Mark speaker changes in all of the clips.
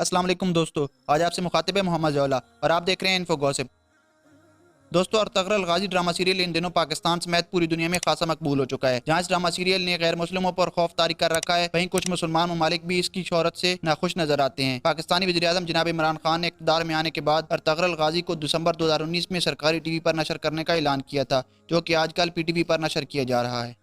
Speaker 1: अस्सलाम वालेकुम दोस्तों, आज आपसे मुखातिब है मोहम्मद जौला और आप देख रहे हैं इन्फो गॉसिप। दोस्तों, अर्तगरल अल गाजी ड्रामा सीरियल इन दिनों पाकिस्तान समेत पूरी दुनिया में खासा मकबूल हो चुका है। जहां इस ड्रामा सीरियल ने गैर मुस्लिमों पर खौफ तारी कर रखा है, वहीं कुछ मुसलमान ममालिक भी इसकी शोहरत से नाखुश नजर आते हैं। पाकिस्तानी वज़ीर-ए-आज़म जनाब इमरान खान ने इक़्तिदार में आने के बाद अर्तगरल अल गाजी को दिसंबर 2019 में सरकारी टीवी पर नशर करने का ऐलान किया था, जो कि आजकल PTV पर नशर किया जा रहा है।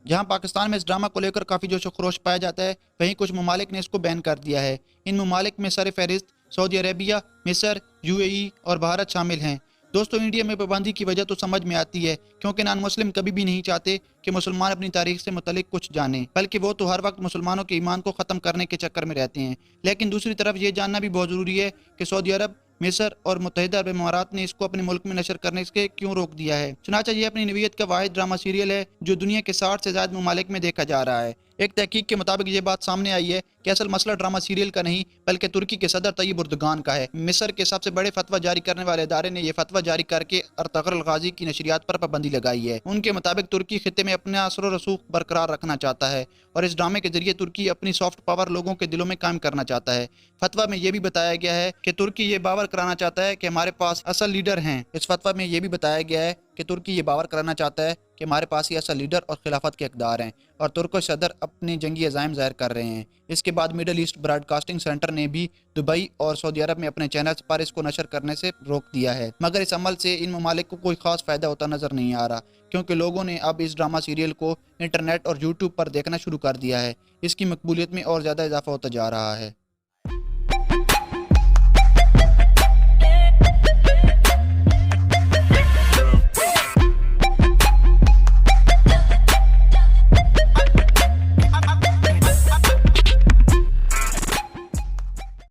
Speaker 1: जहां पाकिस्तान में इस ड्रामा को लेकर काफ़ी जोश व खरोश पाया जाता है, वहीं कुछ ममालिक ने इसको बैन कर दिया है। इन ममालिक में सर फहरिस्त सऊदी अरेबिया, मिस्र, UAE और भारत शामिल हैं। दोस्तों, इंडिया में पाबंदी की वजह तो समझ में आती है, क्योंकि नॉन मुस्लिम कभी भी नहीं चाहते कि मुसलमान अपनी तारीख से मुतल्लिक कुछ जाने, बल्कि वो तो हर वक्त मुसलमानों के ईमान को ख़त्म करने के चक्कर में रहते हैं। लेकिन दूसरी तरफ ये जानना भी बहुत ज़रूरी है कि सऊदी अरब, मिस्र और मुत्तहिदा अरब इमारात ने इसको अपने मुल्क में नशर करने से क्यों रोक दिया है। चुनांचे ये अपनी नवीयत का वाहिद ड्रामा सीरियल है जो दुनिया के 60 से ज़्यादा ममालिक में देखा जा रहा है। एक तहकीक के मुताबिक ये बात सामने आई है कि असल मसला ड्रामा सीरियल का नहीं, बल्कि तुर्की के सदर तैयब उर्दगान का है। मिस्र के सबसे बड़े फतवा जारी करने वाले इदारे ने यह फतवा जारी करके अर्तगरल गाजी की नशरियात पर पाबंदी लगाई है। उनके मुताबिक तुर्की खित्ते में अपना असर और रसूख बरकरार रखना चाहता है और इस ड्रामे के जरिए तुर्की अपनी सॉफ्ट पावर लोगों के दिलों में कायम करना चाहता है। फतवा में यह भी बताया गया है कि तुर्की ये बावर कराना चाहता है कि हमारे पास असल लीडर हैं। इस फतवा में यह भी बताया गया है कि तुर्की ये बावर कराना चाहता है कि हमारे पास ही असल लीडर और खिलाफत के इक़्तिदार हैं और तुर्क सदर अपने जंगी अज़ाइम ज़ाहिर कर रहे हैं। इसके बाद मिडल ईस्ट ब्रॉडकास्टिंग सेंटर ने भी दुबई और सऊदी अरब में अपने चैनल्स पर इसको नशर करने से रोक दिया है, मगर इस अमल से इन ममालिक को कोई ख़ास फ़ायदा होता नज़र नहीं आ रहा, क्योंकि लोगों ने अब इस ड्रामा सीरियल को इंटरनेट और यूट्यूब पर देखना शुरू कर दिया है। इसकी मकबूलियत में और ज़्यादा इजाफा होता जा रहा है।